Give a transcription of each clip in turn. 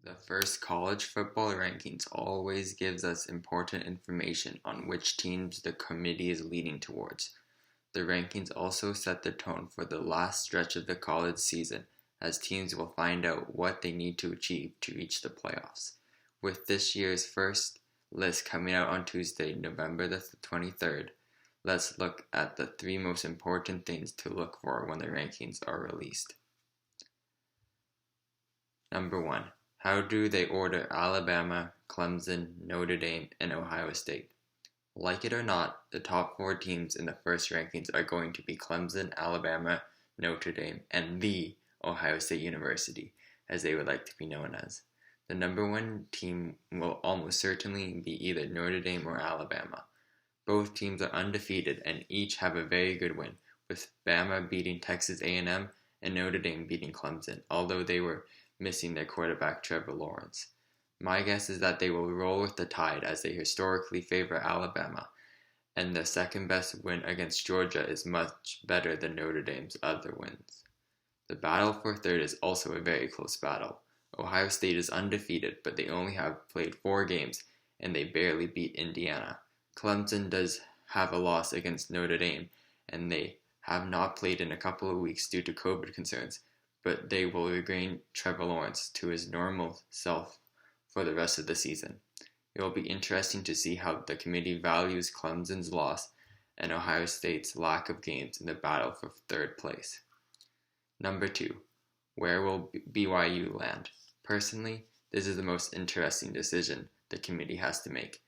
The first college football rankings always gives us important information on which teams the committee is leaning towards. The rankings also set the tone for the last stretch of the college season, as teams will find out what they need to achieve to reach the playoffs. With this year's first list coming out on Tuesday, November the 23rd, let's look at the three most important things to look for when the rankings are released. Number 1. How do they order Alabama, Clemson, Notre Dame, and Ohio State? Like it or not, the top 4 teams in the first rankings are going to be Clemson, Alabama, Notre Dame, and the Ohio State University, as they would like to be known as. The number 1 team will almost certainly be either Notre Dame or Alabama. Both teams are undefeated and each have a very good win, with Bama beating Texas A&M and Notre Dame beating Clemson, although they were missing their quarterback Trevor Lawrence. My guess is that they will roll with the tide as they historically favor Alabama, and the second best win against Georgia is much better than Notre Dame's other wins. The battle for third is also a very close battle. Ohio State is undefeated, but they only have played 4 games and they barely beat Indiana. Clemson does have a loss against Notre Dame, and they have not played in a couple of weeks due to COVID concerns, but they will regain Trevor Lawrence to his normal self for the rest of the season. It will be interesting to see how the committee values Clemson's loss and Ohio State's lack of games in the battle for third place. Number 2. Where will BYU land? Personally, this is the most interesting decision the committee has to make.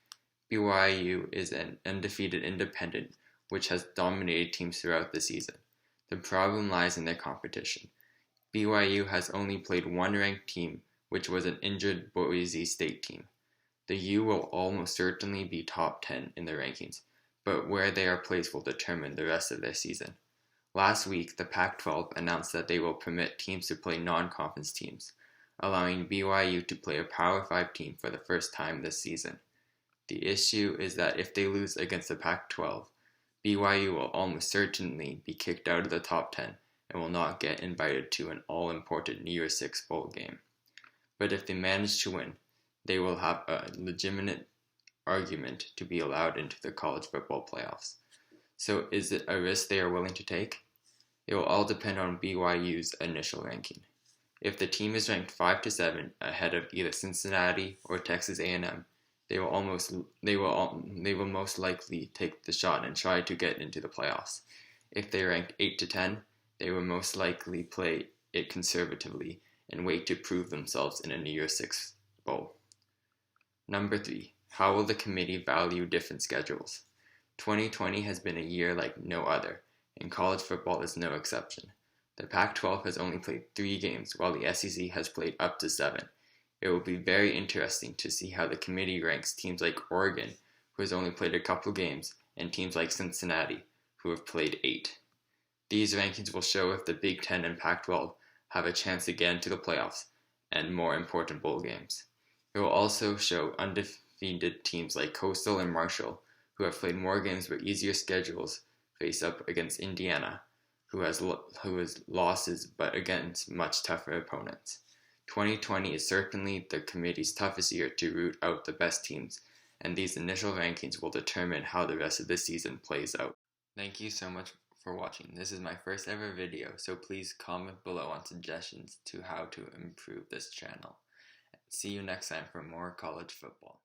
BYU is an undefeated independent which has dominated teams throughout the season. The problem lies in their competition. BYU has only played one ranked team, which was an injured Boise State team. The U will almost certainly be top 10 in the rankings, but where they are placed will determine the rest of their season. Last week, the Pac-12 announced that they will permit teams to play non-conference teams, allowing BYU to play a Power 5 team for the first time this season. The issue is that if they lose against the Pac-12, BYU will almost certainly be kicked out of the top 10 and will not get invited to an all-important New Year's Six bowl game. But if they manage to win, they will have a legitimate argument to be allowed into the college football playoffs. So is it a risk they are willing to take? It will all depend on BYU's initial ranking. If the team is ranked 5 to 7 ahead of either Cincinnati or Texas A&M, they will most likely take the shot and try to get into the playoffs. If they are ranked 8 to 10, they will most likely play it conservatively and wait to prove themselves in a New Year's Six bowl. Number 3. How will the committee value different schedules? 2020 has been a year like no other, and college football is no exception. The Pac-12 has only played 3 games, while the SEC has played up to 7. It will be very interesting to see how the committee ranks teams like Oregon, who has only played a couple games, and teams like Cincinnati, who have played 8. These rankings will show if the Big Ten and Pac-12 have a chance to get into the playoffs and more important bowl games. It will also show undefeated teams like Coastal and Marshall, who have played more games but easier schedules, face up against Indiana, who has losses but against much tougher opponents. 2020 is certainly the committee's toughest year to root out the best teams, and these initial rankings will determine how the rest of the season plays out. Thank you so much for watching. This is my first ever video, so please comment below on suggestions to how to improve this channel. See you next time for more college football.